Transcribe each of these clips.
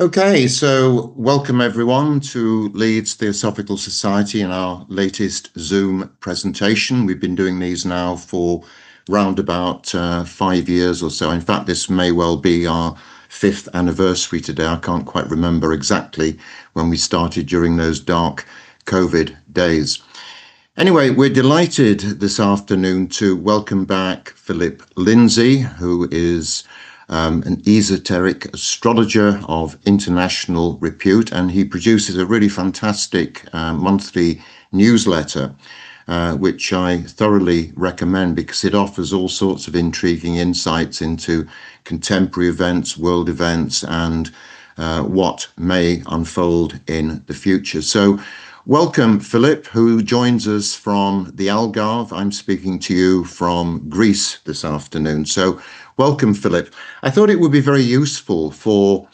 Okay, so welcome everyone to Leeds Theosophical Society and our latest Zoom presentation. We've been doing these now for round about 5 years or so. In fact, this may well be our fifth anniversary today. I can't quite remember exactly when we started during those dark COVID days. Anyway, we're delighted this afternoon to welcome back Phillip Lindsay, who is an esoteric astrologer of international repute, and he produces a really fantastic monthly newsletter, which I thoroughly recommend because it offers all sorts of intriguing insights into contemporary events, world events, and what may unfold in the future. So welcome, Philip, who joins us from the Algarve. I'm speaking to you from Greece this afternoon. So welcome, Philip. I thought it would be very useful for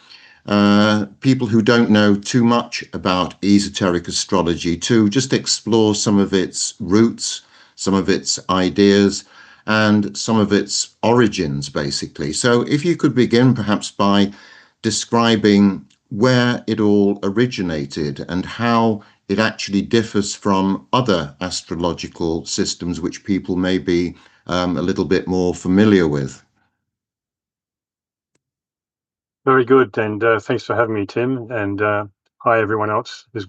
people who don't know too much about esoteric astrology to just explore some of its roots, some of its ideas, and some of its origins, basically. So if you could begin perhaps by describing where it all originated and how it actually differs from other astrological systems which people may be a little bit more familiar with. Very good, and thanks for having me, Tim, and hi everyone else who's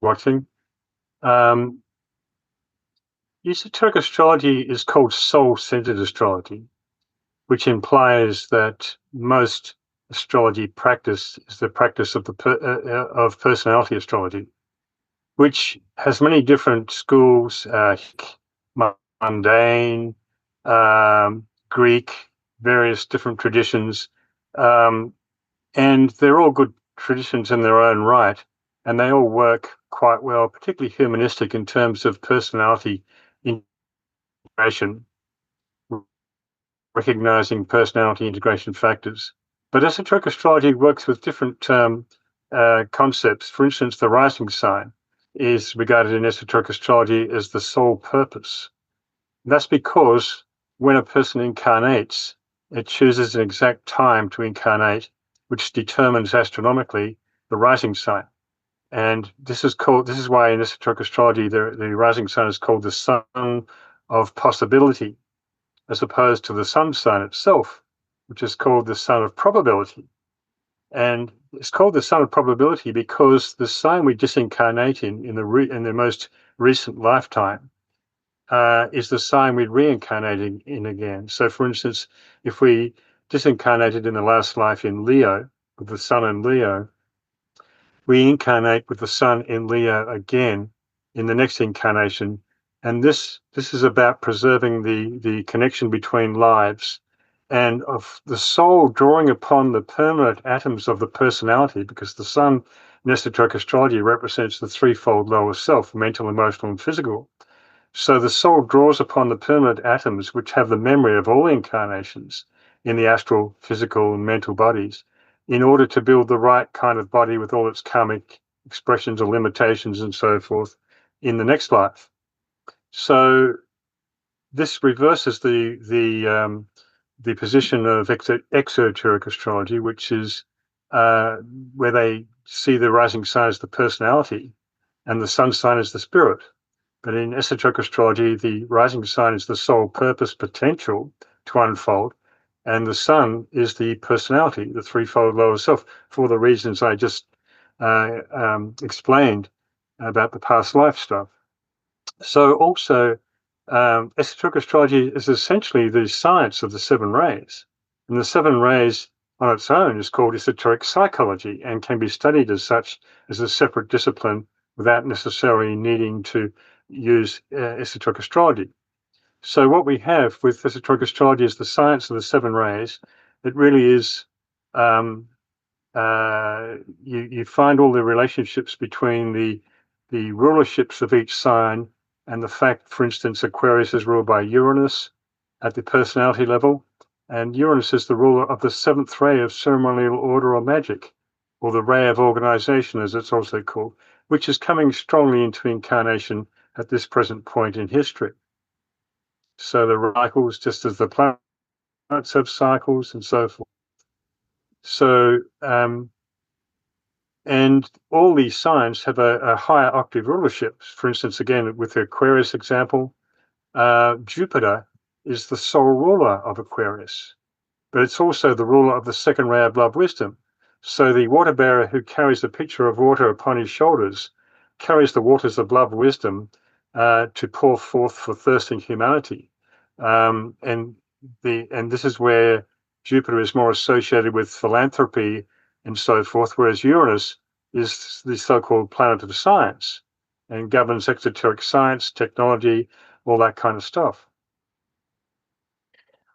watching. Um, Esoteric astrology is called soul-centered astrology, which implies that most astrology practice is the practice of of personality astrology, which has many different schools: mundane, Greek, various different traditions. Um, And they're all good traditions in their own right, and they all work quite well, particularly humanistic in terms of personality integration, recognizing personality integration factors. But esoteric astrology works with different concepts. For instance, the rising sign is regarded in esoteric astrology as the sole purpose. That's because when a person incarnates, it chooses an exact time to incarnate, which determines astronomically the rising sign. And this is why in esoteric astrology, the rising sign is called the sun of possibility, as opposed to the sun sign itself, which is called the sun of probability. And it's called the sun of probability because the sign we disincarnate in the most recent lifetime is the sign we'd reincarnate in again. So, for instance, if we disincarnated in the last life in Leo, with the sun in Leo, we incarnate with the sun in Leo again in the next incarnation. And this is about preserving the connection between lives and of the soul drawing upon the permanent atoms of the personality, because the sun in esoteric astrology represents the threefold lower self: mental, emotional, and physical. So the soul draws upon the permanent atoms which have the memory of all incarnations in the astral, physical, and mental bodies in order to build the right kind of body with all its karmic expressions or limitations and so forth in the next life. So this reverses the position of exoteric astrology, which is where they see the rising sign as the personality and the sun sign as the spirit. But in esoteric astrology, the rising sign is the soul purpose potential to unfold, and the sun is the personality, the threefold lower self, for the reasons I just explained about the past life stuff. So also, esoteric astrology is essentially the science of the seven rays. And the seven rays on its own is called esoteric psychology and can be studied as such as a separate discipline without necessarily needing to use esoteric astrology. So what we have with esoteric astrology is the science of the seven rays. It really is, um, you find all the relationships between the rulerships of each sign and the fact, for instance, Aquarius is ruled by Uranus at the personality level, and Uranus is the ruler of the seventh ray of ceremonial order or magic, or the ray of organization, as it's also called, which is coming strongly into incarnation at this present point in history. So the cycles, just as the planets have cycles and so forth. So And all these signs have a higher octave rulership. For instance, again, with the Aquarius example, Jupiter is the sole ruler of Aquarius, but it's also the ruler of the second ray of love wisdom. So the water bearer who carries the pitcher of water upon his shoulders carries the waters of love wisdom to pour forth for thirsting humanity. And this is where Jupiter is more associated with philanthropy and so forth, whereas Uranus is the so-called planet of science and governs exoteric science, technology, all that kind of stuff.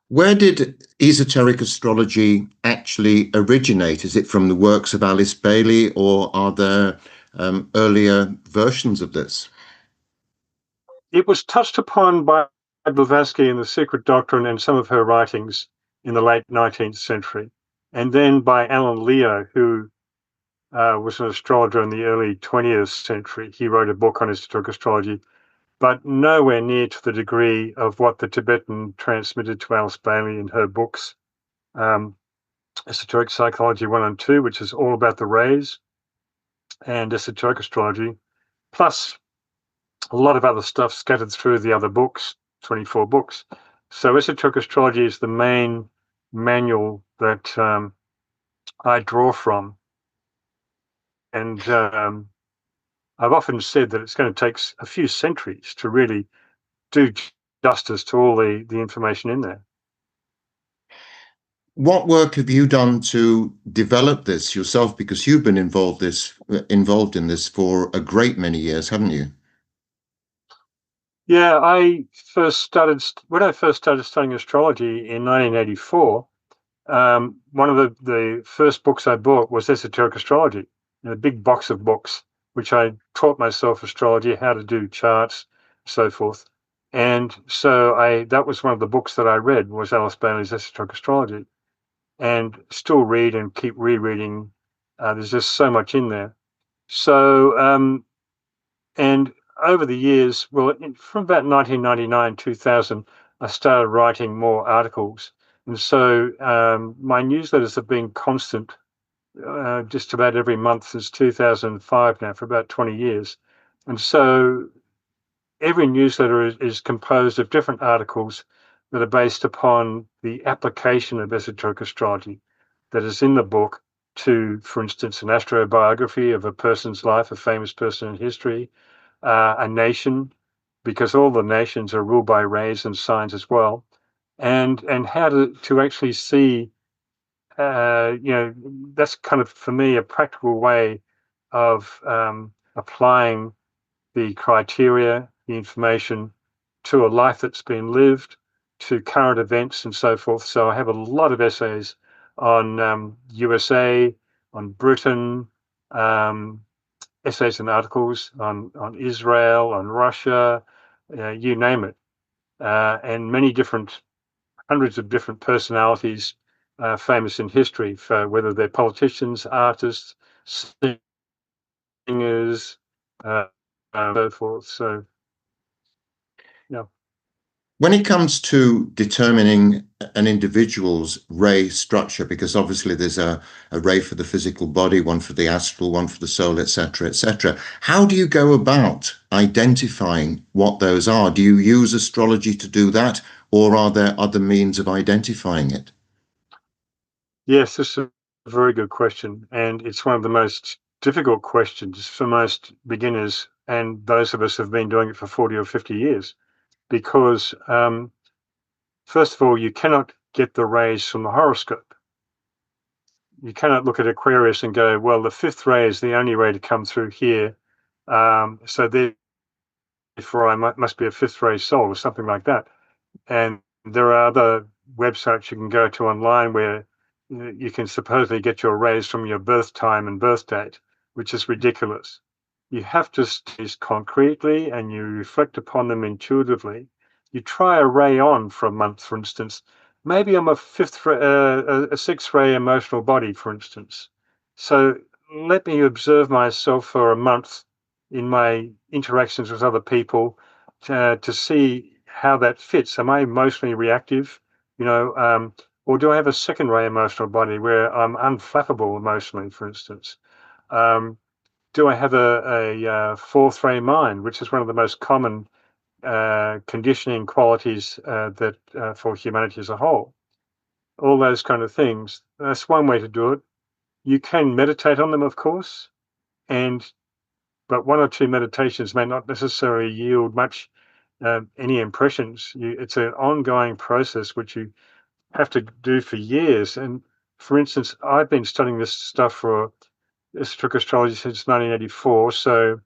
Where did esoteric astrology actually originate? Is it from the works of Alice Bailey, or are there earlier versions of this? It was touched upon by Blavatsky in The Secret Doctrine and some of her writings in the late 19th century, and then by Alan Leo, who was an astrologer in the early 20th century. He wrote a book on esoteric astrology, but nowhere near to the degree of what the Tibetan transmitted to Alice Bailey in her books, Esoteric Psychology 1 and 2, which is all about the rays, and esoteric astrology, plus a lot of other stuff scattered through the other books, 24 books. So esoteric astrology is the main manual that I draw from. And I've often said that it's going to take a few centuries to really do justice to all the information in there. What work have you done to develop this yourself? Because you've been involved in this for a great many years, haven't you? Yeah, when I first started studying astrology in 1984. One of the first books I bought was Esoteric Astrology, a big box of books, which I taught myself astrology, how to do charts, so forth. And so that was one of the books that I read, was Alice Bailey's Esoteric Astrology, and still read and keep rereading. There's just so much in there. So and over the years, well, from about 1999, 2000, I started writing more articles. And so my newsletters have been constant just about every month since 2005 now, for about 20 years. And so every newsletter is composed of different articles that are based upon the application of esoteric astrology that is in the book to, for instance, an astrobiography of a person's life, a famous person in history, a nation, because all the nations are ruled by rays and signs as well, and how to actually see, that's kind of, for me, a practical way of applying the criteria, the information, to a life that's been lived, to current events and so forth. So I have a lot of essays on USA, on Britain, essays and articles on Israel, on Russia, you name it, and many different, hundreds of different personalities famous in history, for whether they're politicians, artists, singers, so forth. So, yeah. When it comes to determining an individual's ray structure, because obviously there's a ray for the physical body, one for the astral, one for the soul, etc., etc., how do you go about identifying what those are? Do you use astrology to do that, or are there other means of identifying it? Yes, this is a very good question. And it's one of the most difficult questions for most beginners and those of us who have been doing it for 40 or 50 years. Because, first of all, you cannot get the rays from the horoscope. You cannot look at Aquarius and go, well, the fifth ray is the only ray to come through here. So therefore, I must be a fifth ray soul or something like that. And there are other websites you can go to online where you can supposedly get your rays from your birth time and birth date, which is ridiculous. You have to study concretely and you reflect upon them intuitively. You try a ray on for a month, for instance. Maybe I'm a sixth ray emotional body, for instance. So let me observe myself for a month in my interactions with other people to see how that fits. Am I emotionally reactive, or do I have a second ray emotional body where I'm unflappable emotionally, for instance? Do I have a fourth ray mind, which is one of the most common conditioning qualities that for humanity as a whole? All those kind of things. That's one way to do it. You can meditate on them, of course, but one or two meditations may not necessarily yield much any impressions. It's an ongoing process which you have to do for years. And for instance, I've been studying this stuff for esoteric astrology since 1984, so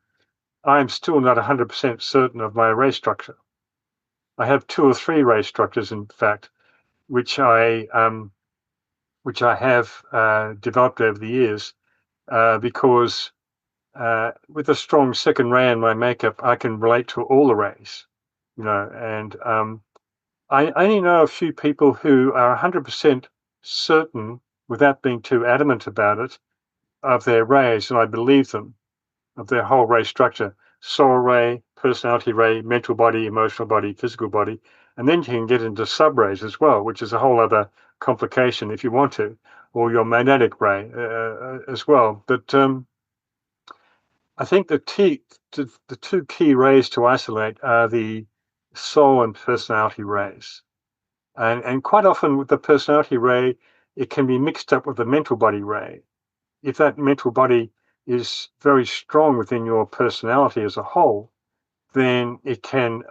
I'm still not 100% certain of my ray structure. I have two or three ray structures, in fact, which I have developed over the years because with a strong second ray in my makeup, I can relate to all the rays, and I only know a few people who are 100% certain, without being too adamant about it, of their rays, and I believe them, of their whole ray structure: soul ray, personality ray, mental body, emotional body, physical body. And then you can get into sub-rays as well, which is a whole other complication if you want to, or your magnetic ray as well. But I think the two key rays to isolate are the soul and personality rays. And quite often with the personality ray, it can be mixed up with the mental body ray. If that mental body is very strong within your personality as a whole, then it can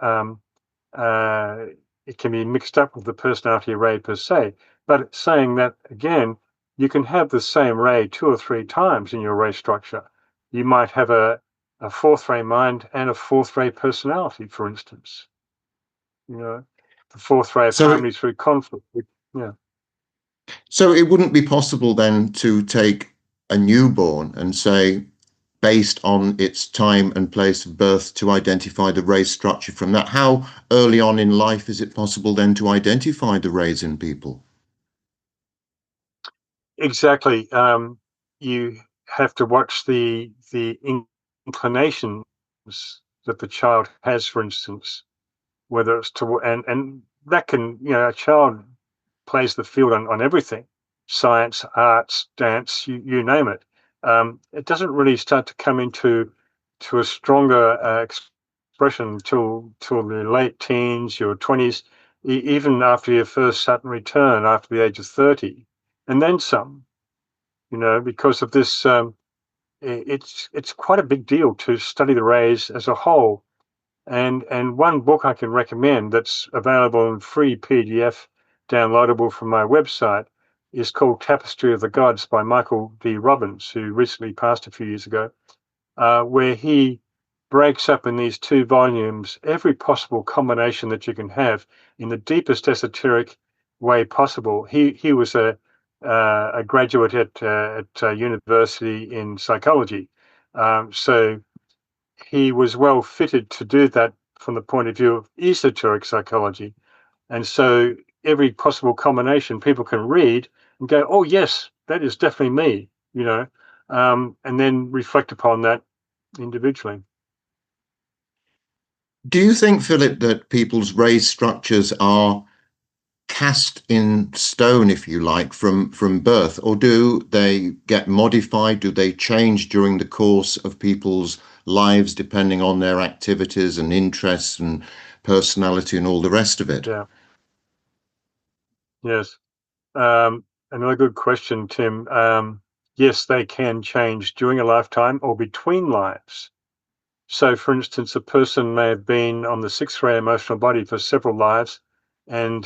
be mixed up with the personality ray per se. But saying that again, you can have the same ray two or three times in your ray structure. You might have a fourth ray mind and a fourth ray personality, for instance. The fourth ray of So, harmony through conflict. Yeah. so it wouldn't be possible then to take a newborn and say, based on its time and place of birth, to identify the race structure from that. How early on in life is it possible then to identify the rays in people? Exactly. You have to watch the inclinations that the child has, for instance, whether it's to and that can, a child plays the field on everything: science, arts, dance, you name it. It doesn't really start to come to a stronger expression till the late teens, your 20s, even after your first Saturn return after the age of 30, and then some. Because of this, it's quite a big deal to study the rays as a whole. And one book I can recommend that's available in free PDF, downloadable from my website, is called Tapestry of the Gods by Michael D. Robbins, who recently passed a few years ago, where he breaks up in these two volumes every possible combination that you can have in the deepest esoteric way possible. He was a graduate at university in psychology, so he was well fitted to do that from the point of view of esoteric psychology. And so every possible combination people can read and go, oh, yes, that is definitely me, and then reflect upon that individually. Do you think, Philip, that people's race structures are cast in stone, if you like, from birth, or do they get modified? Do they change during the course of people's lives, depending on their activities and interests and personality and all the rest of it? Yeah. Yes. Another good question, Tim. Yes, they can change during a lifetime or between lives. So, for instance, a person may have been on the sixth ray emotional body for several lives and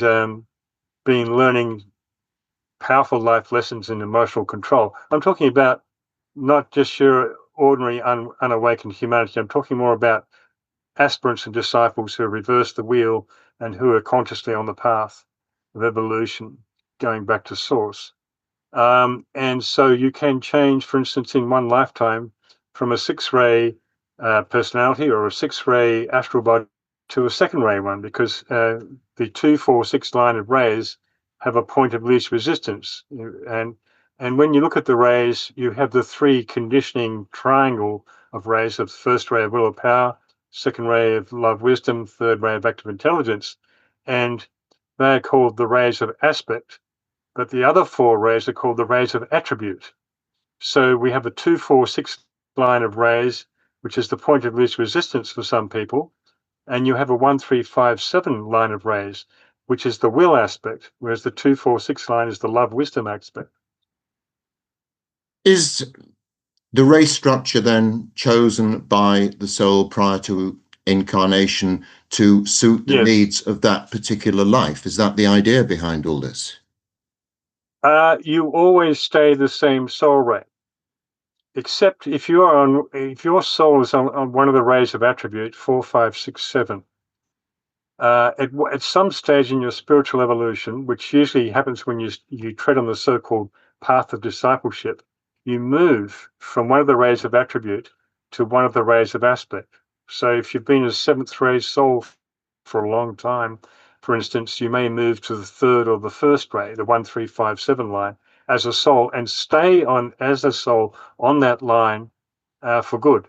been learning powerful life lessons in emotional control. I'm talking about not just your ordinary unawakened humanity. I'm talking more about aspirants and disciples who reverse the wheel and who are consciously on the path of evolution, going back to source. And so you can change, for instance, in one lifetime from a six-ray personality or a six-ray astral body to a second-ray one, because the 2, 4, 6 line of rays have a point of least resistance. And when you look at the rays, you have the three conditioning triangle of rays: of the first ray of will of power, second ray of love wisdom, third ray of active intelligence. And they're called the rays of aspect, but the other four rays are called the rays of attribute. So we have a 246 line of rays, which is the point of least resistance for some people, and you have a 1357 line of rays, which is the will aspect, whereas the 246 line is the love wisdom aspect. Is the race structure then chosen by the soul prior to incarnation to suit the Yes. needs of that particular life? Is that the idea behind all this? You always stay the same soul ray, except if your soul is on one of the rays of attribute 4567. At some stage in your spiritual evolution, which usually happens when you tread on the so-called path of discipleship, you move from one of the rays of attribute to one of the rays of aspect. So if you've been a seventh ray soul for a long time, for instance, you may move to the third or the first ray, the 1357 line, as a soul, and stay on as a soul on that line for good.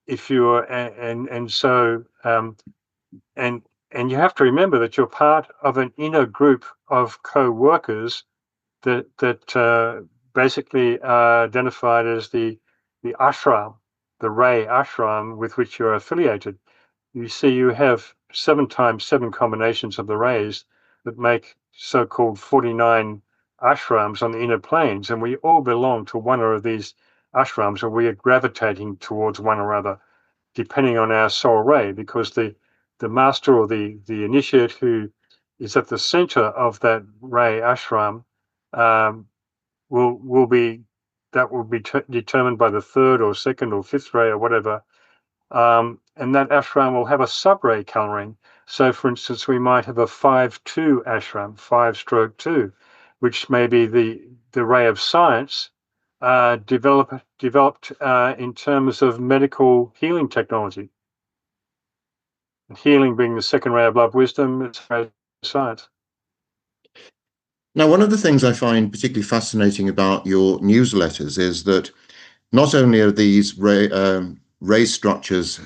If you're and so and and you have to remember that you're part of an inner group of co-workers that basically are identified as the ashram, the ray ashram with which you're affiliated. You see, you have 7 times 7 combinations of the rays that make so-called 49 ashrams on the inner planes, and we all belong to one of these ashrams, and we are gravitating towards one or other depending on our soul ray, because the master or the initiate who is at the center of that ray ashram um, will be determined by the third or second or fifth ray or whatever, and that ashram will have a sub-ray coloring. So, for instance, we might have a 5-2 ashram, 5/2, which may be the ray of science developed in terms of medical healing technology. Healing being the second ray of love wisdom, it's science. Now, one of the things I find particularly fascinating about your newsletters is that not only are these ray structures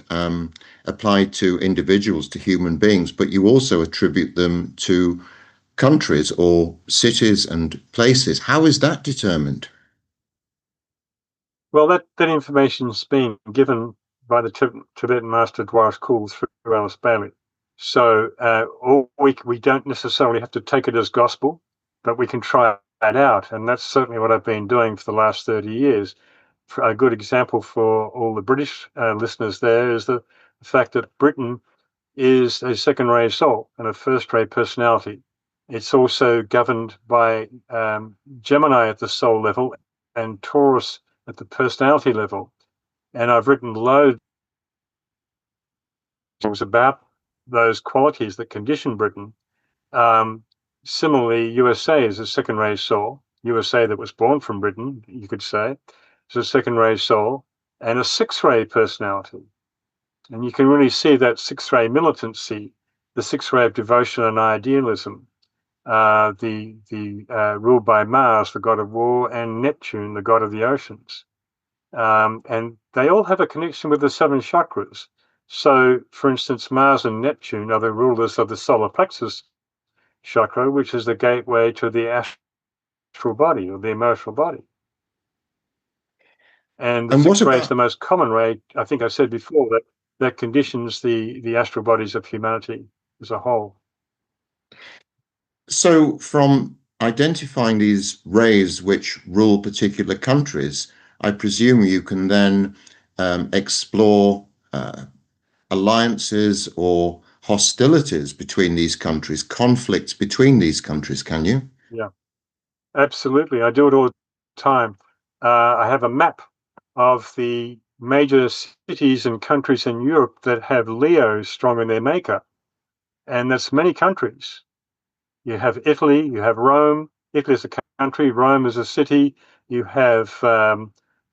applied to individuals, to human beings, but you also attribute them to countries or cities and places. How is that determined? Well, that information is being given by the Tibetan master Dwaras Kul through Alice Bailey. So we don't necessarily have to take it as gospel, but we can try that out. And that's certainly what I've been doing for the last 30 years. A good example for all the British listeners there is the fact that Britain is a second ray soul and a first ray personality. It's also governed by Gemini at the soul level and Taurus at the personality level. And I've written loads about those qualities that condition Britain. Similarly, USA is a second ray soul. USA that was born from Britain, you could say, is a second ray soul and a sixth ray personality. And you can really see that sixth ray militancy, the sixth ray of devotion and idealism, ruled by Mars, the god of war, and Neptune, the god of the oceans. And they all have a connection with the 7 chakras. So, for instance, Mars and Neptune are the rulers of the solar plexus chakra, which is the gateway to the astral body or the emotional body. And the And what sixth ray is about, the most common ray, I think I said before, that conditions the astral bodies of humanity as a whole. so from identifying these rays which rule particular countries, I presume you can then explore alliances or hostilities between these countries, conflicts between these countries, can you? Yeah, absolutely. I do it all the time. I have a map of the major cities and countries in Europe that have Leo strong in their makeup, and that's many countries. You have Italy, you have Rome. Italy is a country, Rome is a city. You have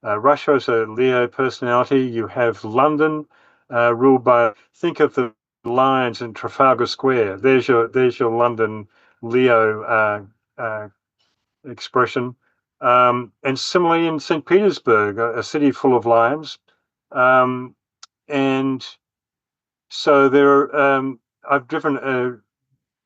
Russia as a Leo personality. You have London, ruled by, think of the lions in Trafalgar Square. There's your London Leo expression. And similarly in St. Petersburg, a city full of lions. Um, and so I've driven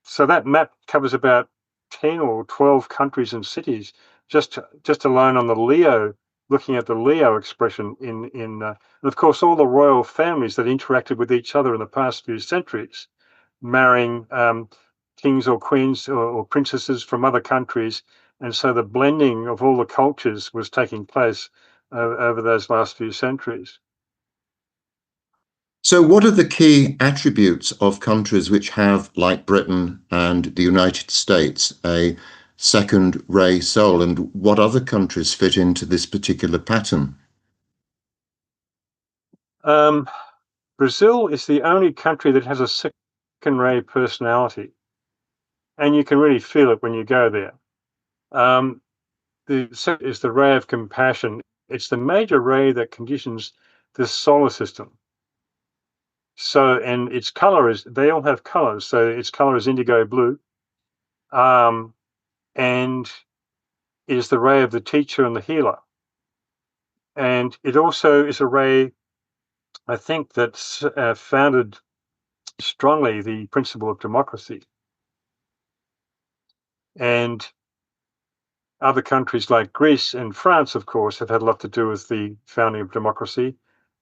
so that map covers about 10 or 12 countries and cities. just alone on the Leo, looking at the Leo expression and of course all the royal families that interacted with each other in the past few centuries, marrying kings or queens or princesses from other countries, and so the blending of all the cultures was taking place over those last few centuries. So, what are the key attributes of countries which have, like Britain and the United States, a second ray soul, and what other countries fit into this particular pattern? Brazil is the only country that has a second ray personality, and you can really feel it when you go there. The second is the ray of compassion. It's the major ray that conditions this solar system. So, and its color is, they all have colors. So its color is indigo blue, and is the ray of the teacher and the healer. And it also is a ray, I think, that's founded strongly the principle of democracy. And other countries like Greece and France, of course, have had a lot to do with the founding of democracy.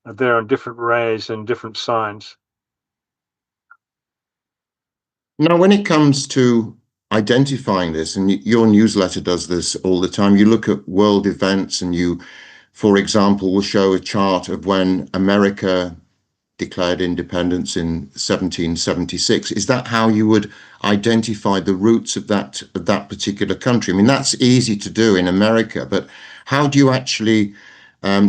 They're on different rays and different signs. Now, when it comes to identifying this, and your newsletter does this all the time, you look at world events and you, for example, will show a chart of when America declared independence in 1776. Is that how you would identify the roots of that particular country? I mean, that's easy to do in America, but how do you actually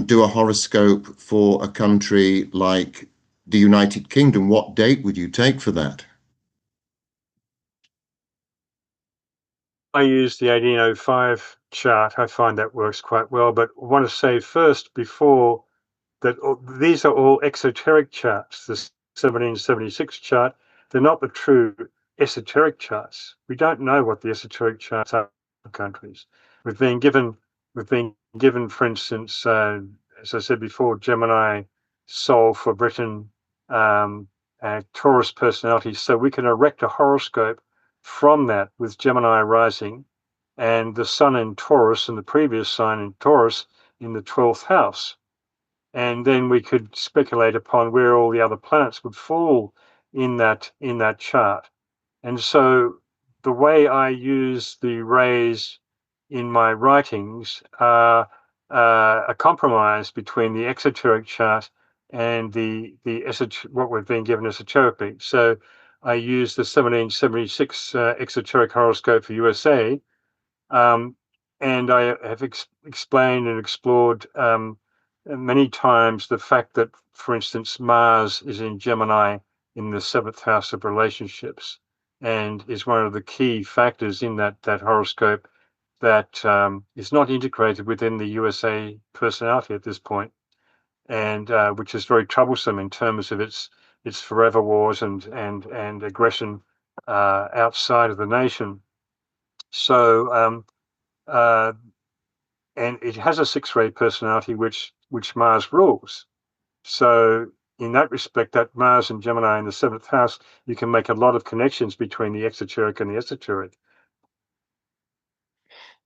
do a horoscope for a country like the United Kingdom? What date would you take for that? I use the 1805 chart. I find that works quite well, but I want to say first, before that, these are all exoteric charts. The 1776 chart, they're not the true esoteric charts. We don't know what the esoteric charts are for countries. We've been given, for instance, as I said before, Gemini soul for Britain, Taurus personality. So we can erect a horoscope from that with Gemini rising and the sun in Taurus and the previous sign in Taurus in the 12th house. And then we could speculate upon where all the other planets would fall in that chart. And so the way I use the rays in my writings are a compromise between the exoteric chart and what we've been given esoterically. So I use the 1776 exoteric horoscope for USA, and I have explained and explored many times the fact that, for instance, Mars is in Gemini in the 7th house of relationships, and is one of the key factors in that horoscope that is not integrated within the USA personality at this point, and which is very troublesome in terms of its forever wars and aggression outside of the nation. So, and it has a 6-ray personality which Mars rules. So in that respect, that Mars and Gemini in the 7th house, you can make a lot of connections between the exoteric and the esoteric.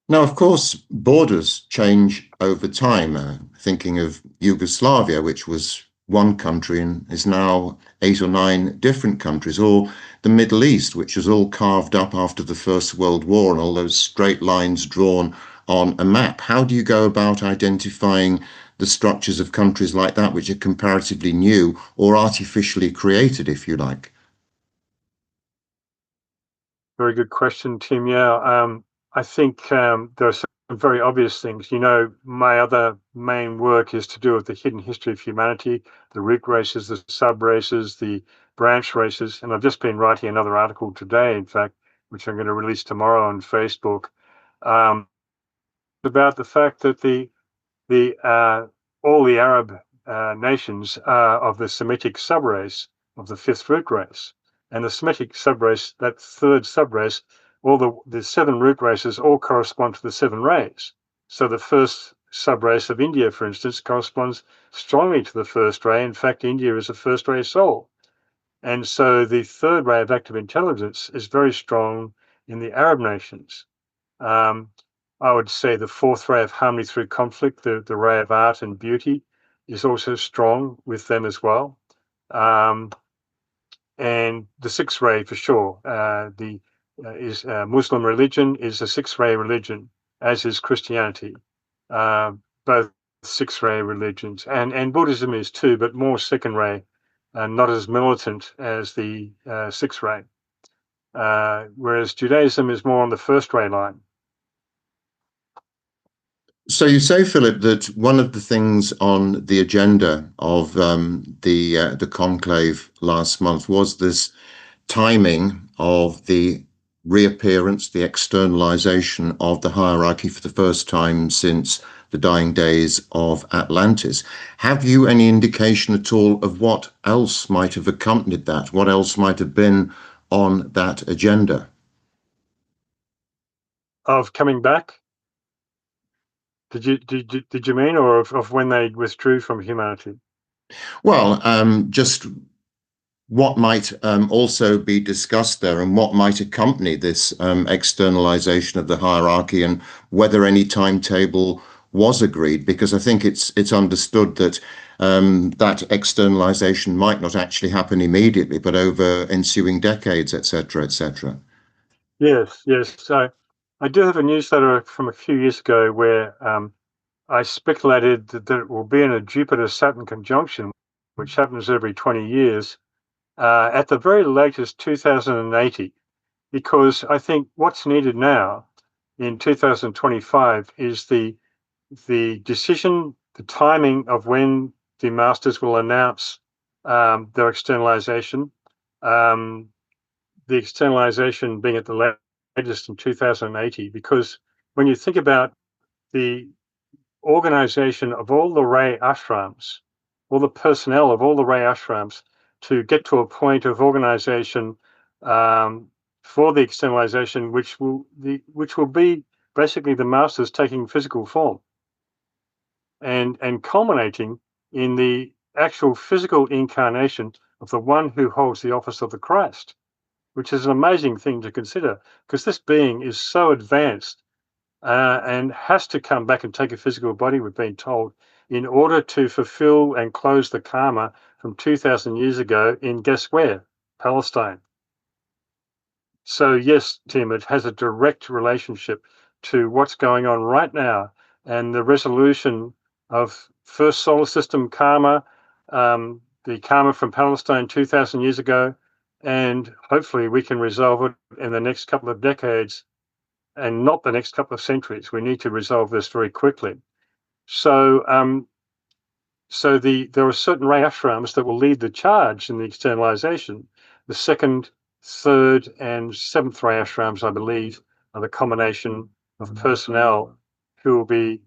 Now, of course, borders change over time. Thinking of Yugoslavia, which was one country and is now 8 or 9 different countries, or the Middle East, which was all carved up after the First World War and all those straight lines drawn on a map. How do you go about identifying the structures of countries like that, which are comparatively new or artificially created, if you like? Very good question, Tim. Yeah, I think there are some very obvious things. You know, my other main work is to do with the hidden history of humanity, the root races, the sub races, the branch races. And I've just been writing another article today, in fact, which I'm going to release tomorrow on Facebook, about the fact that all the Arab nations are of the Semitic subrace of the 5th root race. And the Semitic subrace, that 3rd subrace, all the 7 root races all correspond to the 7 rays. So the 1st subrace of India, for instance, corresponds strongly to the 1st ray. In fact, India is a 1st ray soul. And so the 3rd ray of active intelligence is very strong in the Arab nations. I would say the fourth ray of harmony through conflict, the ray of art and beauty, is also strong with them as well. And the sixth ray for sure. Muslim religion is a sixth ray religion, as is Christianity. Both sixth ray religions, and Buddhism is too, but more second ray, and not as militant as the sixth ray. Whereas Judaism is more on the first ray line. So you say, Philip, that one of the things on the agenda of the conclave last month was this timing of the reappearance, the externalization of the hierarchy for the first time since the dying days of Atlantis. Have you any indication at all of what else might have accompanied that? What else might have been on that agenda? Of coming back? Did you mean, or of when they withdrew from humanity? Well, just what might also be discussed there and what might accompany this externalization of the hierarchy, and whether any timetable was agreed, because I think it's understood that that externalization might not actually happen immediately, but over ensuing decades, etc., etc. Yes. So I do have a newsletter from a few years ago where I speculated that it will be in a Jupiter-Saturn conjunction, which happens every 20 years, at the very latest 2080, because I think what's needed now in 2025 is the decision, the timing of when the masters will announce their externalization, the externalization being at the latest in 2080, because when you think about the organization of all the Ray ashrams, all the personnel of all the Ray ashrams, to get to a point of organization for the externalization, which will be basically the masters taking physical form and culminating in the actual physical incarnation of the one who holds the office of the Christ, which is an amazing thing to consider, because this being is so advanced and has to come back and take a physical body, we've been told, in order to fulfill and close the karma from 2,000 years ago in, guess where? Palestine. So yes, Tim, it has a direct relationship to what's going on right now and the resolution of first solar system karma, the karma from Palestine 2,000 years ago, and hopefully we can resolve it in the next couple of decades and not the next couple of centuries. We need to resolve this very quickly. So, there are certain Ray ashrams that will lead the charge in the externalization. The second, third, and seventh Ray ashrams, I believe, are the combination of personnel who will be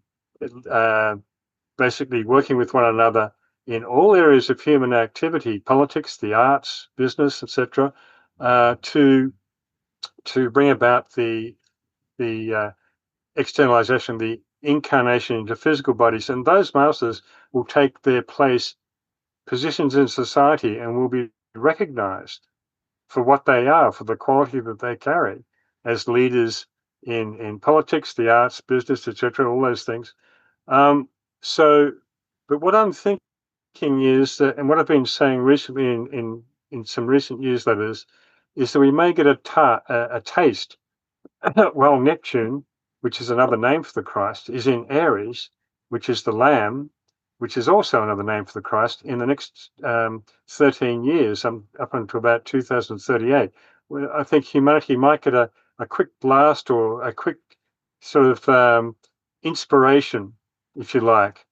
basically working with one another in all areas of human activity, politics, the arts, business, etc., to bring about the externalization, the incarnation into physical bodies, and those masters will take their positions in society, and will be recognized for what they are, for the quality that they carry as leaders in politics, the arts, business, etc., all those things. But what I'm thinking is that, and what I've been saying recently in some recent newsletters, is that we may get a taste. Well, Neptune, which is another name for the Christ, is in Aries, which is the Lamb, which is also another name for the Christ, in the next 13 years, up until about 2038. I think humanity might get a quick blast, or a quick sort of inspiration, if you like,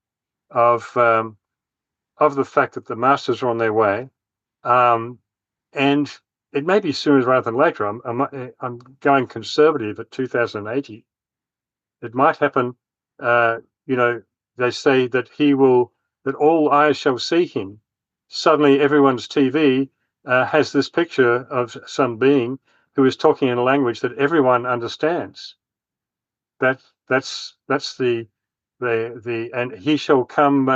of the fact that the masters are on their way. And it may be sooner rather than later. I'm going conservative at 2080. It might happen. They say that all eyes shall see him. Suddenly, everyone's TV has this picture of some being who is talking in a language that everyone understands. That's the and he shall come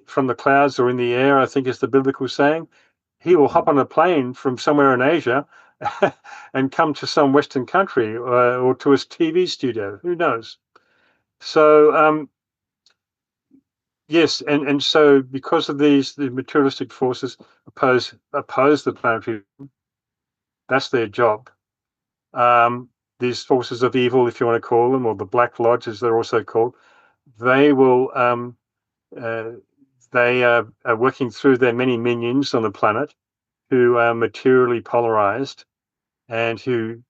from the clouds, or in the air, I think is the biblical saying. He will hop on a plane from somewhere in Asia and come to some Western country or to a TV studio. Who knows? So yes, and so because of the materialistic forces oppose the planetary, that's their job. These forces of evil, if you want to call them, or the Black Lodge, as they're also called, they will uh, they are working through their many minions on the planet who are materially polarized and who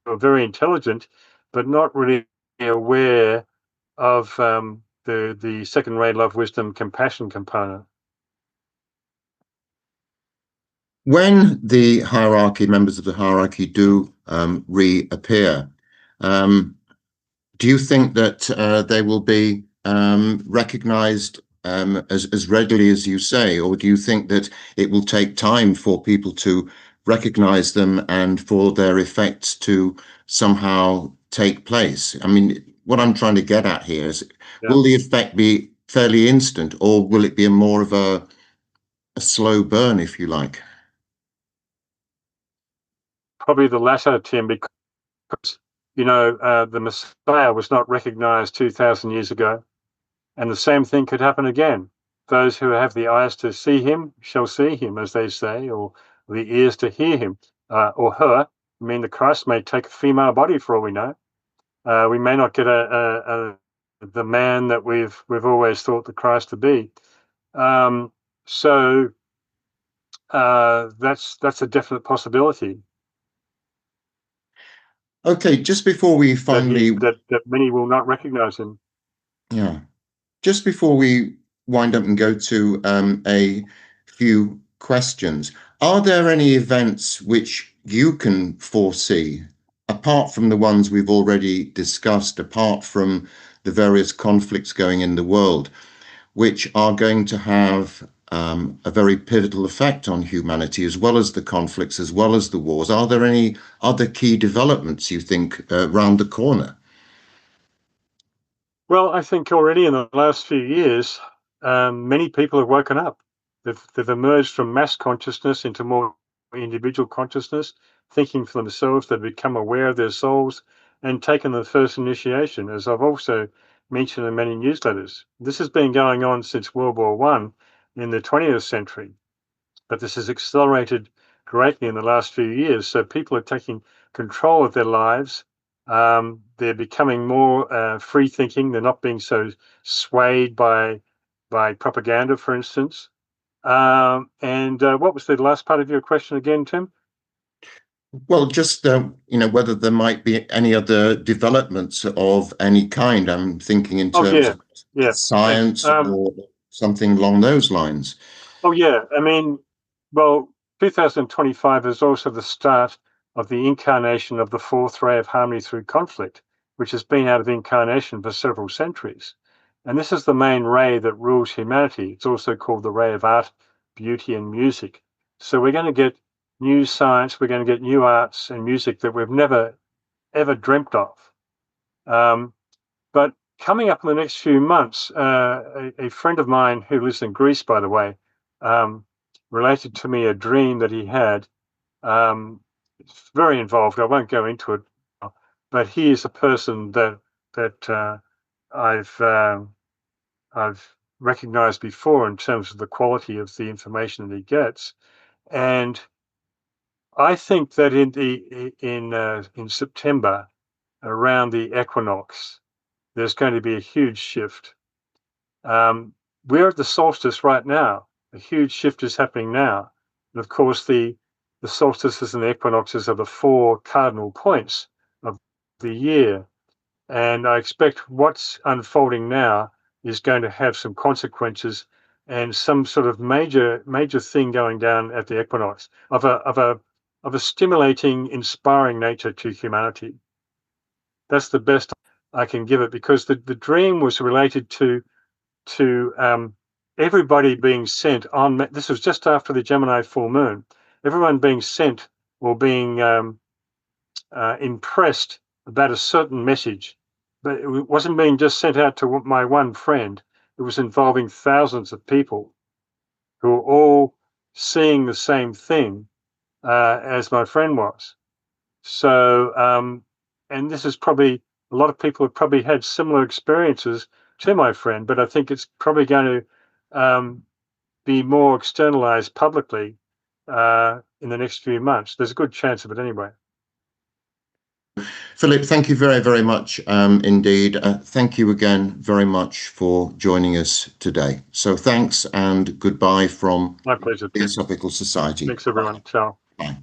are very intelligent, but not really aware of the second ray love, wisdom, compassion component. When the hierarchy, members of the hierarchy do reappear, do you think that they will be recognized as readily as you say, or do you think that it will take time for people to recognize them and for their effects to somehow take place? I mean, what I'm trying to get at here is, Yeah. will the effect be fairly instant, or will it be more of a slow burn, if you like? Probably the latter, Tim, because the Messiah was not recognized 2,000 years ago, and the same thing could happen again. Those who have the eyes to see him shall see him, as they say, or the ears to hear him or her. I mean, the Christ may take a female body for all we know. We may not get the man that we've always thought the Christ to be. So that's a definite possibility Okay, just before we that finally, that many will not recognize him. yeah, just before we wind up and go to a few questions, are there any events which you can foresee, apart from the ones we've already discussed, apart from the various conflicts going in the world, which are going to have a very pivotal effect on humanity, as well as the conflicts, as well as the wars? Are there any other key developments you think round the corner? Well, I think already in the last few years, many people have woken up. They've emerged from mass consciousness into more individual consciousness, thinking for themselves. They've become aware of their souls and taken the first initiation, as I've also mentioned in many newsletters. This has been going on since World War One in the 20th century, but this has accelerated greatly in the last few years. So people are taking control of their lives. They're becoming more free thinking. They're not being so swayed by propaganda, for instance. And what was the last part of your question again, Tim? Well, just whether there might be any other developments of any kind. I'm thinking in Oh terms yeah, of yeah. Thanks. science or something along those lines. Oh yeah. I mean, well, 2025 is also the start of the incarnation of the fourth ray of harmony through conflict, which has been out of incarnation for several centuries. And this is the main ray that rules humanity. It's also called the ray of art, beauty, and music. So we're going to get new science, we're going to get new arts and music that we've never, ever dreamt of. But coming up in the next few months, a friend of mine who lives in Greece, by the way, um, related to me a dream that he had. It's very involved. I won't go into it, but he is a person that I've recognized before in terms of the quality of the information that he gets, and I think that in September around the equinox, there's going to be a huge shift. Um, we're at the solstice right now. A huge shift is happening now. And of course, the solstices and the equinoxes are the four cardinal points of the year. And I expect what's unfolding now is going to have some consequences and some sort of major thing going down at the equinox of a stimulating, inspiring nature to humanity. That's the best I can give it, because the dream was related to everybody being sent on. This was just after the Gemini full moon. Everyone being sent or being impressed about a certain message, but it wasn't being just sent out to my one friend. It was involving thousands of people who are all seeing the same thing as my friend was. So, and this is probably, a lot of people have probably had similar experiences to my friend, but I think it's probably going to be more externalized publicly in the next few months. There's a good chance of it anyway. Philip, thank you very, very much indeed. Thank you again very much for joining us today. So thanks and goodbye from My pleasure. Theosophical Society. Thanks, everyone. Ciao. Bye.